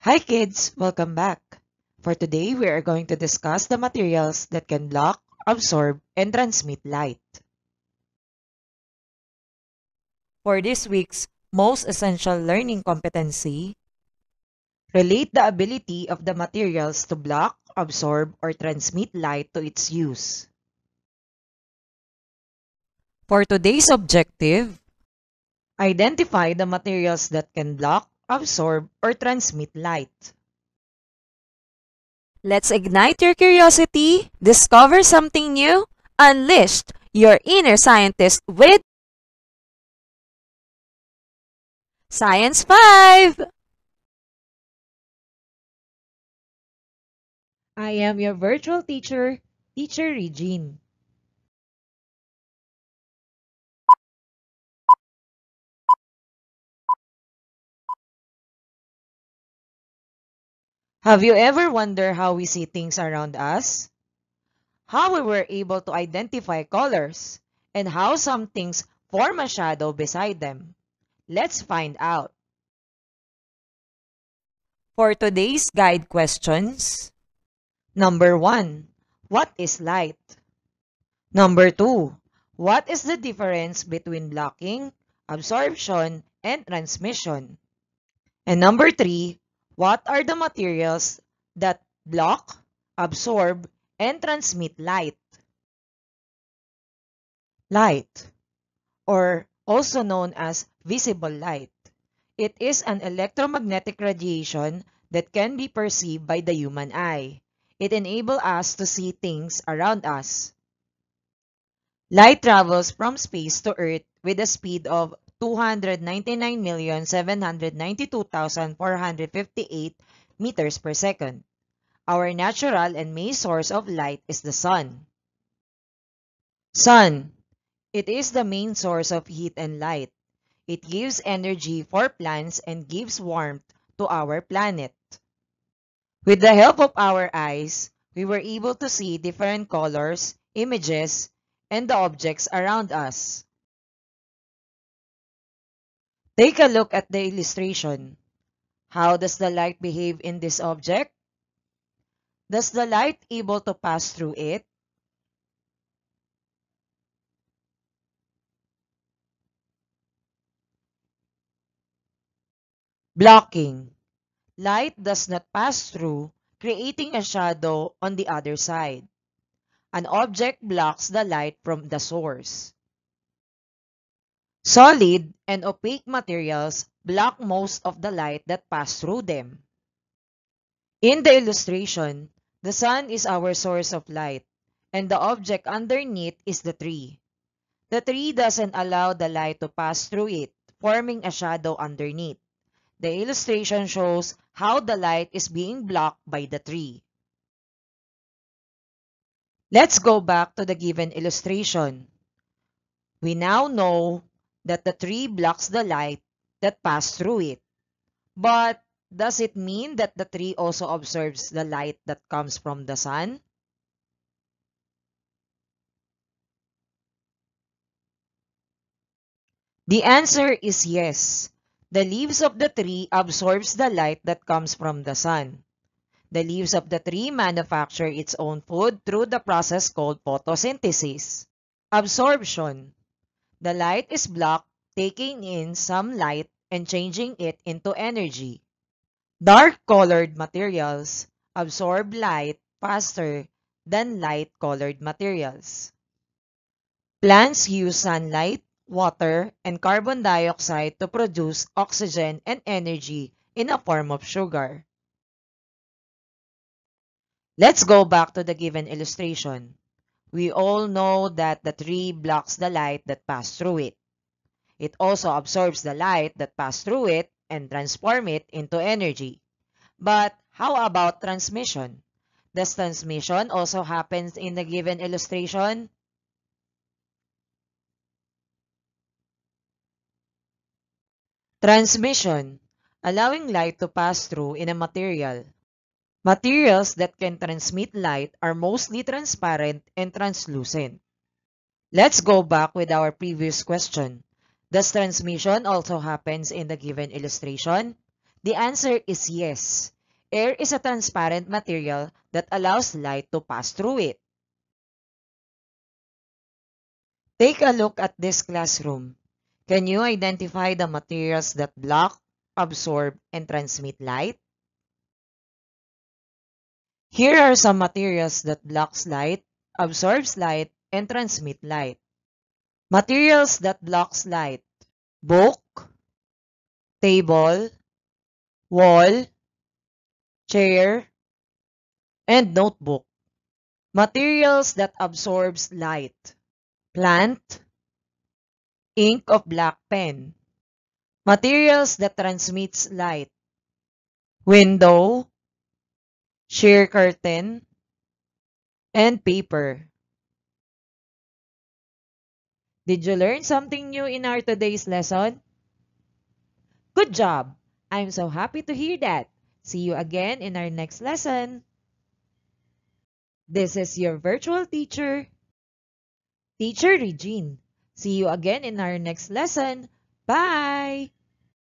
Hi kids, welcome back. For today, we are going to discuss the materials that can block, absorb, and transmit light. For this week's most essential learning competency, relate the ability of the materials to block, absorb, or transmit light to its use. For today's objective, identify the materials that can block, absorb, or transmit light. Let's ignite your curiosity, discover something new, unleash your inner scientist with Science 5! I am your virtual teacher, Teacher Regine. Have you ever wondered how we see things around us? How we were able to identify colors, and how some things form a shadow beside them? Let's find out. For today's guide questions, Number 1. What is light? Number 2. What is the difference between blocking, absorption, and transmission? And number 3. What are the materials that block, absorb, and transmit light? Light, or also known as visible light. It is an electromagnetic radiation that can be perceived by the human eye. It enables us to see things around us. Light travels from space to Earth with a speed of 299,792,458 meters per second. Our natural and main source of light is the sun. Sun. It is the main source of heat and light. It gives energy for plants and gives warmth to our planet. With the help of our eyes, we were able to see different colors, images, and the objects around us. Take a look at the illustration. How does the light behave in this object? Does the light able to pass through it? Blocking. Light does not pass through, creating a shadow on the other side. An object blocks the light from the source. Solid and opaque materials block most of the light that pass through them. In the illustration, the sun is our source of light, and the object underneath is the tree. The tree doesn't allow the light to pass through it, forming a shadow underneath. The illustration shows how the light is being blocked by the tree. Let's go back to the given illustration. We now know that the tree blocks the light that passes through it. But does it mean that the tree also absorbs the light that comes from the sun? The answer is yes. The leaves of the tree absorbs the light that comes from the sun. The leaves of the tree manufacture its own food through the process called photosynthesis. Absorption. The light is blocked, taking in some light and changing it into energy. Dark-colored materials absorb light faster than light-colored materials. Plants use sunlight, water, and carbon dioxide to produce oxygen and energy in a form of sugar. Let's go back to the given illustration. We all know that the tree blocks the light that passes through it. It also absorbs the light that passes through it and transforms it into energy. But how about transmission? Does transmission also happen in the given illustration? Transmission, allowing light to pass through in a material. Materials that can transmit light are mostly transparent and translucent. Let's go back with our previous question. Does transmission also happen in the given illustration? The answer is yes. Air is a transparent material that allows light to pass through it. Take a look at this classroom. Can you identify the materials that block, absorb, and transmit light? Here are some materials that blocks light, absorbs light, and transmit light. Materials that blocks light: book, table, wall, chair, and notebook. Materials that absorbs light: plant, ink of black pen. Materials that transmits light: window, sheer curtain, and paper. Did you learn something new in our today's lesson? Good job! I'm so happy to hear that. See you again in our next lesson. This is your virtual teacher, Teacher Regine. See you again in our next lesson. Bye!